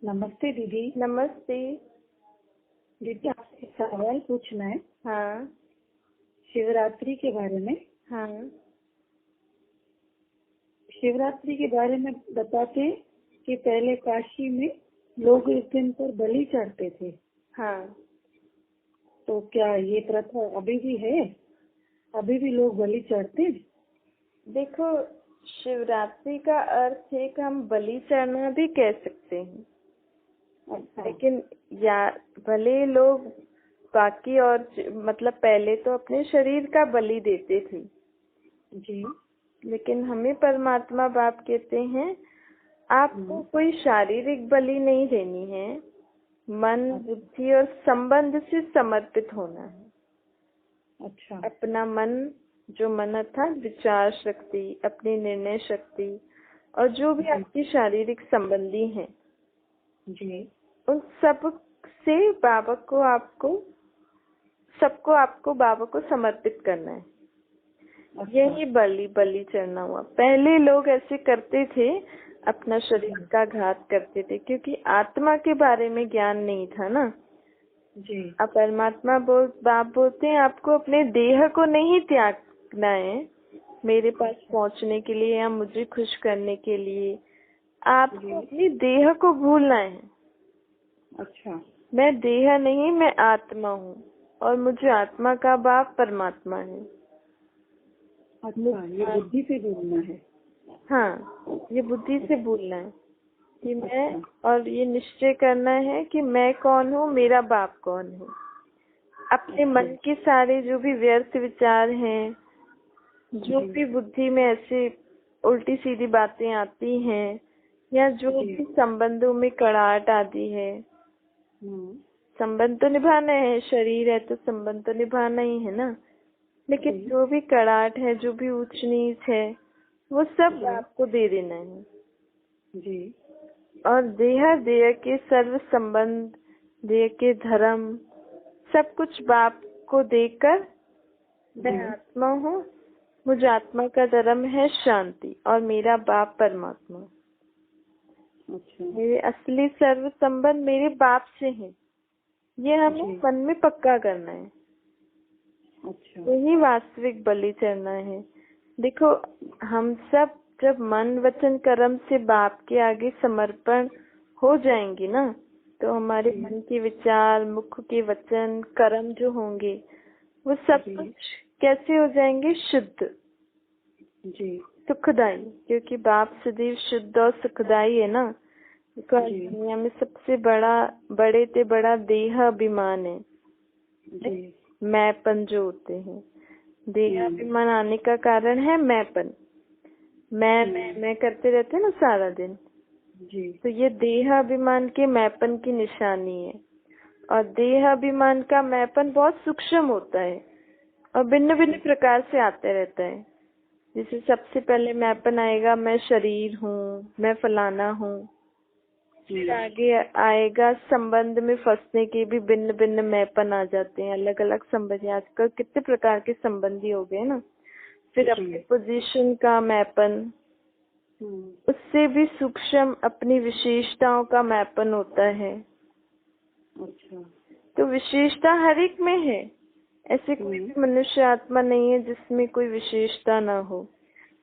नमस्ते दीदी। नमस्ते। दीदी आपसे एक सवाल पूछना है हाँ। शिवरात्रि के बारे में। हाँ। शिवरात्रि के बारे में बताते हैं कि पहले काशी में लोग इस दिन पर बलि चढ़ते थे। हाँ। तो क्या ये प्रथा अभी भी है? अभी भी लोग बलि चढ़ते हैं? देखो, शिवरात्रि का अर्थ है कि हम बलि चढ़ना भी कह सकते हैं। अच्छा। लेकिन या भले लोग बाकी और मतलब पहले तो अपने शरीर का बलि देते थे, जी। लेकिन हमें परमात्मा बाप कहते हैं आपको कोई शारीरिक बलि नहीं देनी है, मन, बुद्धि और संबंध से समर्पित होना है। अच्छा। अपना मन, जो मन अर्थात विचार शक्ति, अपनी निर्णय शक्ति और जो भी आपकी शारीरिक संबंधी हैं, जी। उन सब से सबको आपको बाबा को समर्पित करना है। अच्छा। यही बलि चढ़ना हुआ। पहले लोग ऐसे करते थे, अपना शरीर का घात करते थे, क्योंकि आत्मा के बारे में ज्ञान नहीं था ना। जी। अब परमात्मा बाप बोलते हैं आपको अपने देह को नहीं त्यागना है मेरे पास पहुंचने के लिए या मुझे खुश करने के लिए। आपको अपनी देह को भूलना है। अच्छा। मैं देह नहीं, मैं आत्मा हूँ और मुझे आत्मा का बाप परमात्मा है। अच्छा, ये बुद्धि से बोलना है। हाँ, ये बुद्धि से बोलना है कि मैं, और ये निश्चय करना है कि मैं कौन हूँ, मेरा बाप कौन है। अपने मन के सारे जो भी व्यर्थ विचार हैं, जो भी बुद्धि में ऐसे उल्टी सीधी बातें आती हैं, या जो भी संबंधों में कड़ाहट आती है, संबंध तो निभाना है, शरीर है तो संबंध तो निभाना ही है ना। लेकिन जो भी कड़ाहट है, जो भी ऊंच नीच है, वो सब आपको दे देना है। जी। और देह के सर्व संबंध, देह के धर्म, सब कुछ बाप को देकर मैं आत्मा हूँ, मुझे आत्मा का धर्म है शांति और मेरा बाप परमात्मा। अच्छा। मेरे असली सर्व संबंध मेरे बाप से हैं। ये हमें मन में पक्का करना है। अच्छा। यही वास्तविक बलि चढ़ना है। देखो, हम सब जब मन वचन कर्म से बाप के आगे समर्पण हो जाएंगे ना, तो हमारे मन के विचार, मुख के वचन, कर्म जो होंगे, वो सब कुछ कैसे हो जाएंगे? शुद्ध, जी। सुखदाई, क्योंकि बाप सदैव शुद्ध और सुखदाई है ना। दुनिया में सबसे बड़ा देह अभिमान है। जी। मैंपन जो होते हैं, देह अभिमान आने का कारण है मैंपन। मैं करते रहते हैं ना सारा दिन। जी। तो ये देह अभिमान के मैंपन की निशानी है। और देह अभिमान का मैंपन बहुत सूक्ष्म होता है और भिन्न भिन्न प्रकार से आते रहता है। जैसे सबसे पहले मैंपन आएगा, मैं शरीर हूँ, मैं फलाना हूँ। फिर आगे आएगा संबंध में फंसने के भी भिन्न भिन्न मैंपन आ जाते हैं, अलग अलग संबंधी। आजकल कितने प्रकार के संबंधी हो गए ना। फिर अपनी पोजीशन का मैंपन, उससे भी सूक्ष्म अपनी विशेषताओं का मैंपन होता है। अच्छा। तो विशेषता हर एक में है। ऐसे कोई भी मनुष्य आत्मा नहीं है जिसमें कोई विशेषता ना हो,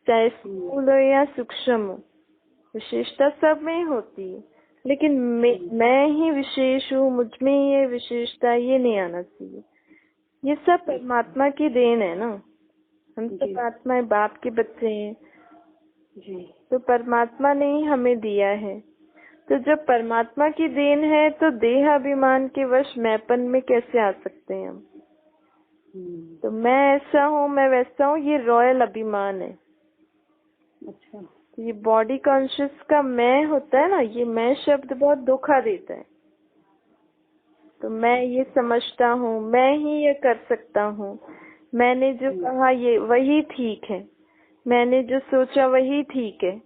चाहे स्थूल हो या सूक्ष्म हो। विशेषता सब में ही होती है, लेकिन मैं ही विशेष हूँ, मुझ में ही ये विशेषता, ये नहीं आना चाहिए। ये सब परमात्मा की देन है ना। हम सब आत्मा बाप के बच्चे हैं जी। तो परमात्मा ने ही हमें दिया है। तो जब परमात्मा की देन है तो देह अभिमान के वश मैंपन में कैसे आ सकते हैं हम? तो मैं ऐसा हूँ, मैं वैसा हूँ, ये रॉयल अभिमान है। अच्छा। ये बॉडी कॉन्शियस का मैं होता है ना, ये मैं शब्द बहुत धोखा देता है। तो मैं ये समझता हूँ, मैं ही ये कर सकता हूँ, मैंने जो कहा ये वही ठीक है, मैंने जो सोचा वही ठीक है।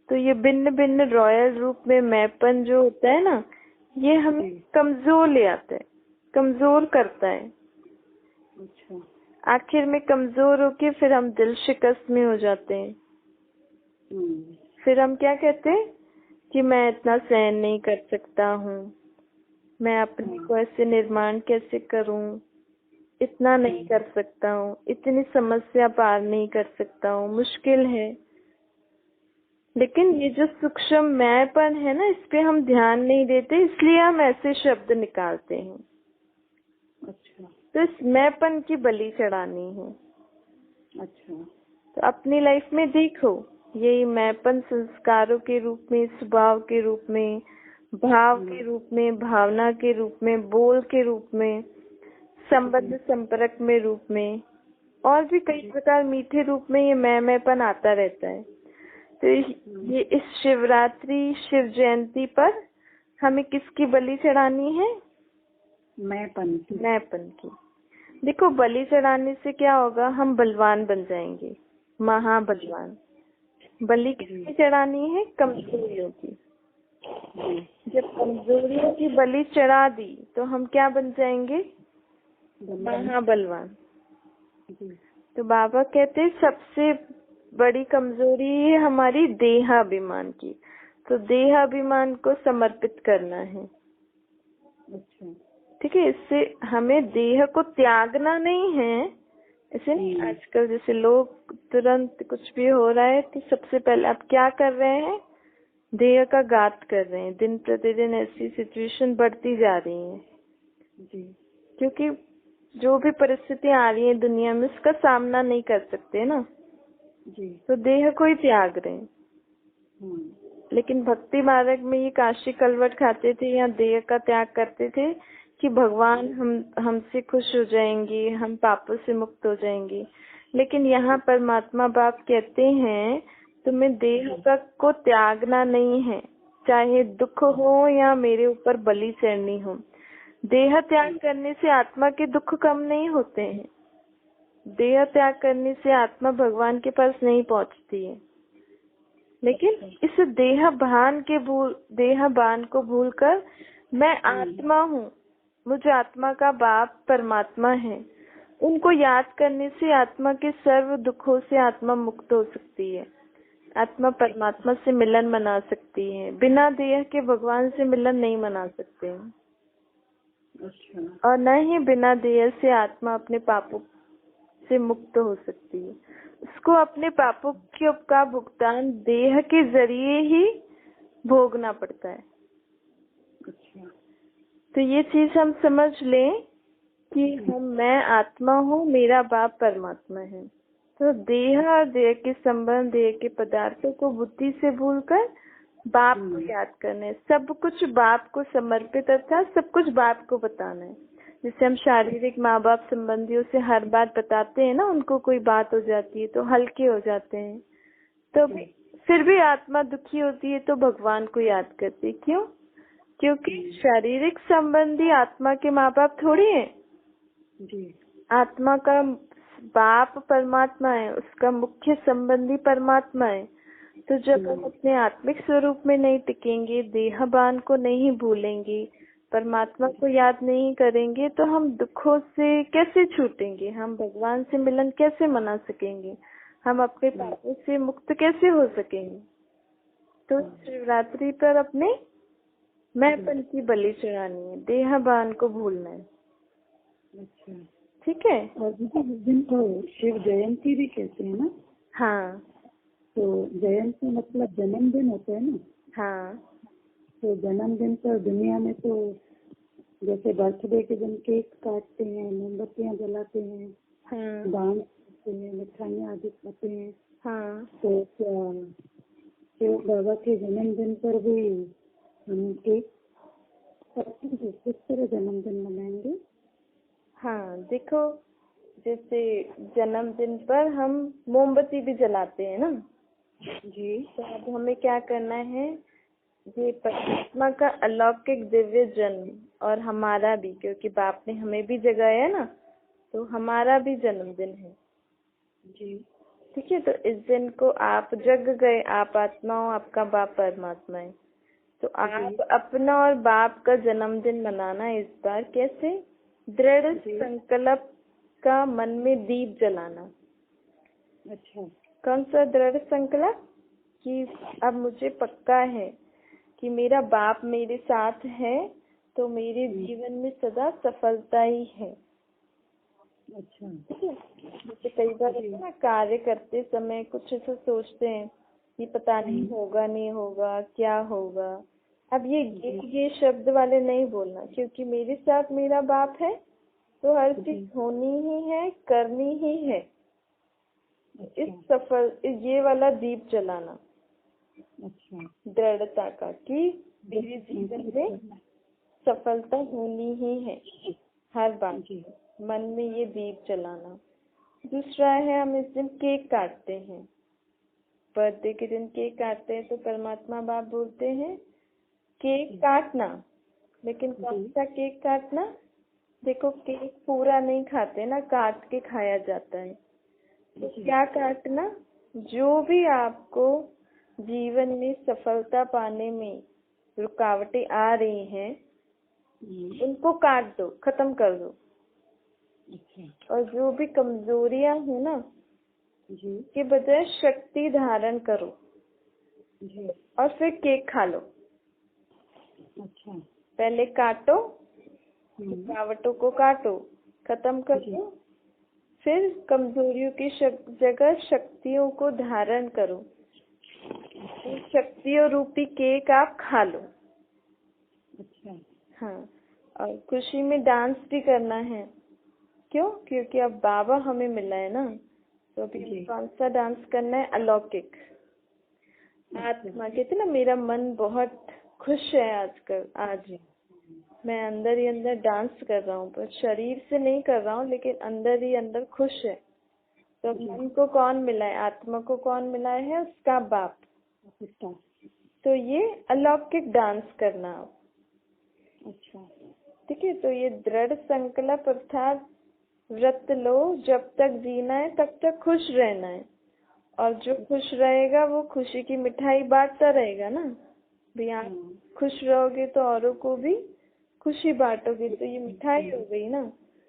तो ये भिन्न भिन्न रॉयल रूप में मैंपन जो होता है ना, ये हमें कमजोर ले आता है, कमजोर करता है। अच्छा। आखिर में कमजोर होके फिर हम दिल शिकस्त में हो जाते हैं। फिर हम क्या कहते हैं कि मैं इतना सहन नहीं कर सकता हूँ, मैं अपने को ऐसे निर्माण कैसे करूँ, इतना नहीं कर सकता हूँ, इतनी समस्या पार नहीं कर सकता हूँ, मुश्किल है। लेकिन ये जो सूक्ष्म मैंपन है ना, इस पे हम ध्यान नहीं देते, इसलिए हम ऐसे शब्द निकालते हैं। अच्छा। तो इस मैंपन की बलि चढ़ानी है। अच्छा। तो अपनी लाइफ में देखो, यही मैंपन संस्कारों के रूप में, स्वभाव के रूप में, भाव के रूप में, भावना के रूप में, बोल के रूप में, संबंध संपर्क में रूप में, और भी कई प्रकार मीठे रूप में ये मैंपन आता रहता है। तो ये इस शिवरात्रि शिव जयंती पर हमें किसकी बलि चढ़ानी है? मैंपन की। देखो, बलि चढ़ाने से क्या होगा, हम बलवान बन जाएंगे, महाबलवान। बलि किसकी चढ़ानी है? कमजोरियों की। जब कमजोरियों की बलि चढ़ा दी तो हम क्या बन जाएंगे? महाबलवान। तो बाबा कहते हैं सबसे बड़ी कमजोरी है हमारी देहाभिमान की, तो देहाभिमान को समर्पित करना है। अच्छा। ठीक है, इससे हमें देह को त्यागना नहीं है। ऐसे नहीं, आजकल जैसे लोग तुरंत कुछ भी हो रहा है तो सबसे पहले आप क्या कर रहे हैं? देह का घात कर रहे हैं। दिन प्रतिदिन ऐसी सिचुएशन बढ़ती जा रही है जी। क्योंकि जो भी परिस्थितियां आ रही है दुनिया में, उसका सामना नहीं कर सकते ना जी। तो देह को ही त्याग रहे हैं। लेकिन भक्ति मार्ग में ये काशी कलवट खाते थे या देह का त्याग करते थे कि भगवान हमसे खुश हो जाएंगे, हम पापों से मुक्त हो जाएंगे। लेकिन यहाँ परमात्मा बाप कहते हैं तुम्हें देह को त्यागना नहीं है, चाहे दुख हो या मेरे ऊपर बलि चढ़नी हो। देह त्याग करने से आत्मा के दुख कम नहीं होते हैं। देह त्याग करने से आत्मा भगवान के पास नहीं पहुँचती है। लेकिन इस देह भान को भूलकर मैं आत्मा हूँ, मुझे आत्मा का बाप परमात्मा है, उनको याद करने से आत्मा के सर्व दुखों से आत्मा मुक्त हो सकती है। आत्मा परमात्मा से मिलन मना सकती है। बिना देह के भगवान से मिलन नहीं मना सकते हैं। अच्छा। और न ही बिना देह से आत्मा अपने पापों से मुक्त हो सकती है। उसको अपने पापों का भुगतान देह के जरिए ही भोगना पड़ता है। अच्छा। तो ये चीज हम समझ लें कि मैं आत्मा हूँ, मेरा बाप परमात्मा है। तो देह और देह के संबंध, देह के पदार्थों को बुद्धि से भूलकर बाप को याद करना है। सब कुछ बाप को समर्पित, अर्थात सब कुछ बाप को बताना है। जैसे हम शारीरिक माँ बाप संबंधियों से हर बात बताते हैं ना, उनको कोई बात हो जाती है तो हल्के हो जाते हैं। तो फिर भी आत्मा दुखी होती है तो भगवान को याद करती है। क्यों? क्योंकि शारीरिक संबंधी आत्मा के माँ बाप थोड़ी है जी। आत्मा का बाप परमात्मा है, उसका मुख्य संबंधी परमात्मा है। तो जब हम अपने आत्मिक स्वरूप में नहीं टिकेंगे, देहभान को नहीं भूलेंगे, परमात्मा को याद नहीं करेंगे, तो हम दुखों से कैसे छूटेंगे? हम भगवान से मिलन कैसे मना सकेंगे? हम अपने पापों से मुक्त कैसे हो सकेंगे? तो शिवरात्रि पर अपने मैंपन की बलि चढ़ानी है, देहभान को भूलना है। अच्छा। ठीक है। और दीदी उस दिन को शिव जयंती भी कहते हैं ना? हाँ। तो जयंती मतलब जन्मदिन होता है ना? हाँ। तो जन्मदिन पर दुनिया में तो जैसे बर्थडे के दिन केक काटते हैं, मोमबत्तियाँ जलाते हैं, डांस करते हैं, मिठाइयाँ आदि खाते हैं। हाँ। तो क्या शिव बाबा के जन्मदिन पर भी हम केक काटेंगे? किस तरह जन्मदिन मनाएंगे? हाँ, देखो, जैसे जन्मदिन पर हम मोमबत्ती भी जलाते हैं ना जी। तो अब हमें क्या करना है, ये परमात्मा का अलौकिक दिव्य जन्म और हमारा भी, क्योंकि बाप ने हमें भी जगाया है ना, तो हमारा भी जन्मदिन है जी। ठीक है। तो इस दिन को आप जग गए, आप आत्मा हो, आपका बाप परमात्मा है। तो आप अपना और बाप का जन्मदिन मनाना इस बार कैसे? दृढ़ संकल्प का मन में दीप जलाना। अच्छा। कौन सा दृढ़ संकल्प? कि अब मुझे पक्का है कि मेरा बाप मेरे साथ है तो मेरे जीवन में सदा सफलता ही है। अच्छा। ठीक है। जैसे कई बार होता है ना, कार्य करते समय कुछ ऐसा सोचते हैं कि पता नहीं होगा नहीं होगा क्या होगा। अब ये शब्द वाले नहीं बोलना, क्योंकि मेरे साथ मेरा बाप है तो हर चीज होनी ही है, करनी ही है। ये वाला दीप जलाना। अच्छा। दृढ़ता का कि मेरे जीवन में सफलता होनी ही है हर बार। मन में ये दीप जलाना। दूसरा है, हम इस दिन केक काटते हैं, बर्थडे के दिन केक काटते हैं तो परमात्मा बाप बोलते हैं केक काटना, लेकिन कौन सा केक काटना? देखो, केक पूरा नहीं खाते ना, काट के खाया जाता है। तो क्या काटना? जो भी आपको जीवन में सफलता पाने में रुकावटें आ रही हैं उनको काट दो, खत्म कर दो। और जो भी कमजोरियां हो ना के बजाय शक्ति धारण करो और फिर केक खा लो। अच्छा। पहले काटो, रुकावटों को काटो, खत्म कर दो, फिर कमजोरियों की जगह शक्तियों को धारण करो। शक्तियों रूपी केक आप खा लो। अच्छा। हाँ, और खुशी में डांस भी करना है। क्यों? क्योंकि अब बाबा हमें मिला है ना, तो अभी कौन सा डांस करना है? अलौकिक। आत्मा कहते ना, मेरा मन बहुत खुश है आजकल। आज मैं अंदर ही अंदर डांस कर रहा हूँ, पर शरीर से नहीं कर रहा हूँ, लेकिन अंदर ही अंदर खुश है। तो मन को कौन मिला है? आत्मा को कौन मिला है? उसका बाप। तो ये अलौकिक डांस करना। अच्छा। ठीक है। तो ये दृढ़ संकल्प अर्थात व्रत लो, जब तक जीना है तब तक खुश रहना है। और जो खुश रहेगा वो खुशी की मिठाई बांटता रहेगा ना। भाई आप खुश रहोगे तो औरों को भी खुशी बांटोगे, तो ये मिठाई हो गई ना।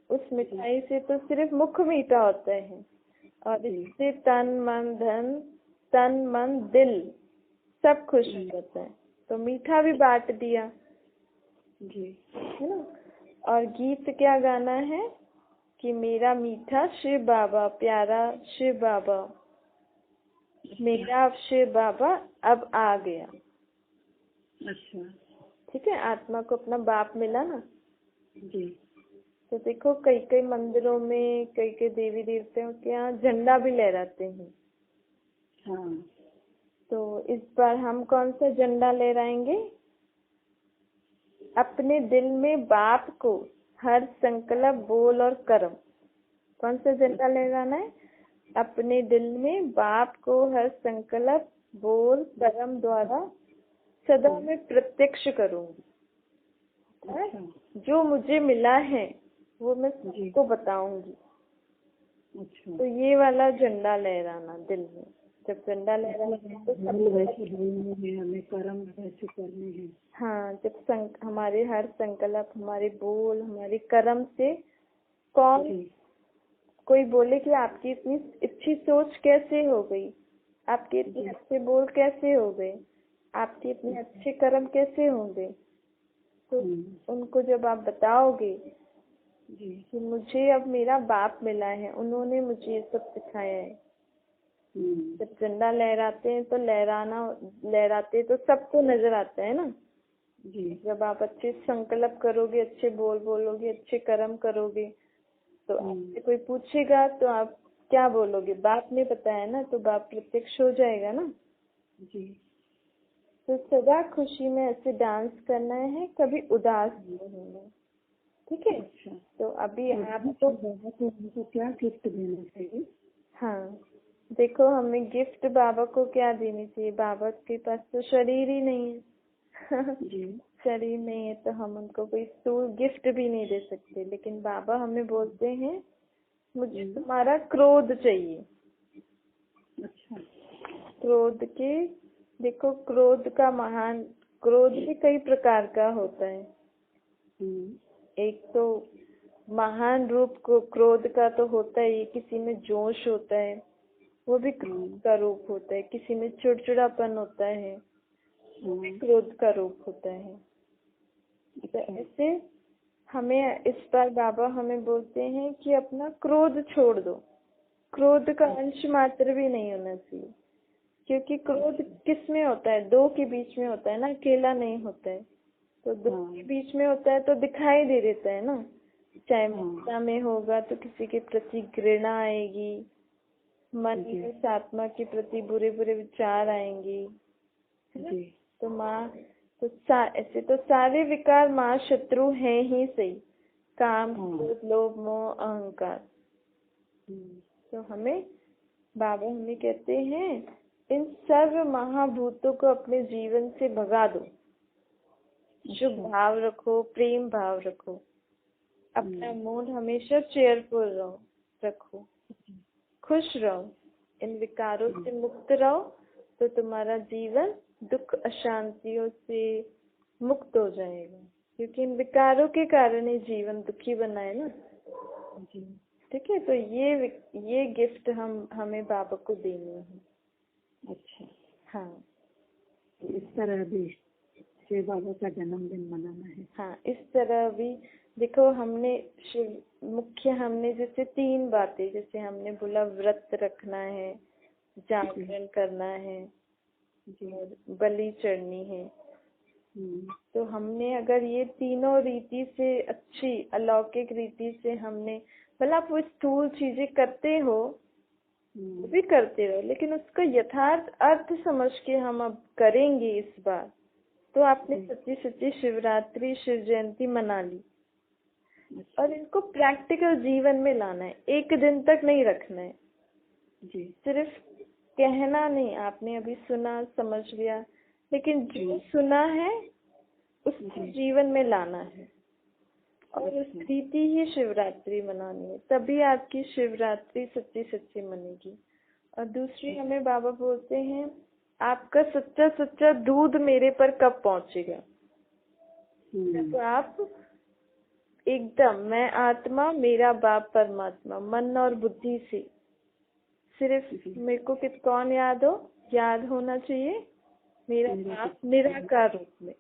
उस मिठाई से तो सिर्फ मुख मीठा होता है, और इससे तन मन धन, तन मन दिल सब खुश हो जाता है। तो मीठा भी बांट दिया जी, है ना। और गीत क्या गाना है कि मेरा मीठा शिव बाबा, प्यारा शिव बाबा, मेरा शिव बाबा अब आ गया। अच्छा। ठीक है। आत्मा को अपना बाप मिला ना जी। तो देखो, कई कई मंदिरों में, कई कई देवी देवताओं के यहाँ झंडा भी लहराते हैं। हाँ। तो इस बार हम कौन सा झंडा लहराएंगे? अपने दिल में बाप को हर संकल्प, बोल और कर्म। कौन सा झंडा लहराना है? अपने दिल में बाप को हर संकल्प, बोल, कर्म द्वारा सदा मैं प्रत्यक्ष करूंगी। जो मुझे मिला है वो मैं सबको बताऊंगी। अच्छा। तो ये वाला झंडा लहराना दिल में। जब झंडा लहराना तो हमें कर्म वैसे करने हैं। हाँ, जब हमारे हर संकल्प, हमारे बोल, हमारे कर्म से कोई बोले कि आपकी इतनी अच्छी सोच कैसे हो गई, आपके इतने अच्छे बोल कैसे हो गए, आपके इतने अच्छे कर्म कैसे होंगे, तो उनको जब आप बताओगे कि मुझे अब मेरा बाप मिला है, उन्होंने मुझे ये सब सिखाया है। जब झंडा लहराते हैं तो लहराते तो सबको नजर आता है ना जी। जब आप अच्छे संकल्प करोगे, अच्छे बोल बोलोगे, अच्छे कर्म करोगे, तो आपसे कोई पूछेगा तो आप क्या बोलोगे? बाप ने बताया ना, तो बाप प्रत्यक्ष हो जाएगा ना जी। तो सदा खुशी में ऐसे डांस करना है, कभी उदास नहीं होना। ठीक है। अच्छा। तो अभी आपको क्या गिफ्ट देना चाहिए? हाँ, देखो, हमें गिफ्ट बाबा को क्या देनी चाहिए? बाबा के पास तो शरीर ही नहीं है जी। शरीर नहीं है तो हम उनको कोई स्थूल गिफ्ट भी नहीं दे सकते, लेकिन बाबा हमें बोलते हैं मुझे तुम्हारा क्रोध चाहिए। अच्छा। क्रोध के देखो, क्रोध भी कई प्रकार का होता है। एक तो महान रूप को क्रोध का तो होता है, किसी में जोश होता है, वो भी क्रोध का रूप होता है। किसी में चिड़चिड़ापन होता है, वो भी क्रोध का रूप होता है। तो ऐसे हमें इस बार बाबा हमें बोलते हैं कि अपना क्रोध छोड़ दो, क्रोध का अंश मात्र भी नहीं होना चाहिए, क्योंकि क्रोध किस में होता है? दो के बीच में होता है ना, अकेला नहीं होता है। तो दो के बीच में होता है तो दिखाई दे देता है ना, चाहे ममता में होगा तो किसी के प्रति घृणा आएगी, मन में आत्मा के प्रति बुरे बुरे विचार आएंगे, है ना? तो माँ तो ऐसे तो सारे विकार माँ शत्रु हैं ही सही, काम, क्रोध, लोभ, मोह, अहंकार। तो हमें बाबा हमें कहते हैं इन सर्व महाभूतों को अपने जीवन से भगा दो, शुभ भाव रखो, प्रेम भाव रखो, अपना मूड हमेशा चेयरफुल रखो, खुश रहो, इन विकारों से मुक्त रहो, तो तुम्हारा जीवन दुख अशांतियों से मुक्त हो जाएगा, क्योंकि इन विकारों के कारण ही जीवन दुखी बना है ना। ठीक है, तो ये गिफ्ट हमें बाबा को देनी है। अच्छा, हाँ, तो इस तरह भी शिव बाबा का जन्मदिन मनाना है। हाँ, इस तरह भी देखो, हमने हमने जैसे 3 बातें, जैसे हमने बोला व्रत रखना है, जागरण करना है और बलि चढ़नी है। तो हमने अगर ये तीनों रीति से, अच्छी अलौकिक रीति से हमने, भला आप वो स्थूल चीजें करते हो, वो भी करते रहो, लेकिन उसका यथार्थ अर्थ समझ के हम अब करेंगे इस बार, तो आपने सच्ची सच्ची शिवरात्रि, शिव जयंती मना ली। और इनको प्रैक्टिकल जीवन में लाना है, एक दिन तक नहीं रखना है जी। सिर्फ कहना नहीं, आपने अभी सुना, समझ लिया, लेकिन जो सुना है उसको जीवन में लाना है, और उस रीति ही शिवरात्रि मनानी है, तभी आपकी शिवरात्रि सच्ची सच्ची मनेगी। और दूसरी हमें बाबा बोलते हैं, आपका सच्चा सच्चा दूध मेरे पर कब पहुंचेगा? जब आप एकदम, मैं आत्मा, मेरा बाप परमात्मा, मन और बुद्धि से, सिर्फ मेरे को कौन याद होना चाहिए? मेरा बाप निराकार रूप में,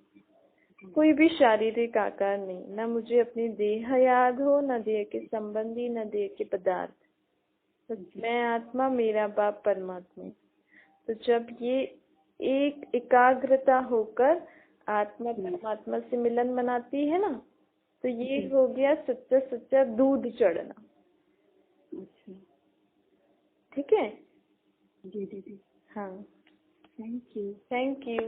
कोई भी शारीरिक आकार नहीं, ना मुझे अपनी देह याद हो, ना देह के संबंधी, ना देह के पदार्थ, तो मैं आत्मा, मेरा बाप परमात्मा। तो जब ये एक एकाग्रता होकर आत्मा परमात्मा से मिलन मनाती है ना, तो ये हो गया सच्चा सच्चा दूध चढ़ना। ठीक है जी दीदी। हाँ, थैंक यू।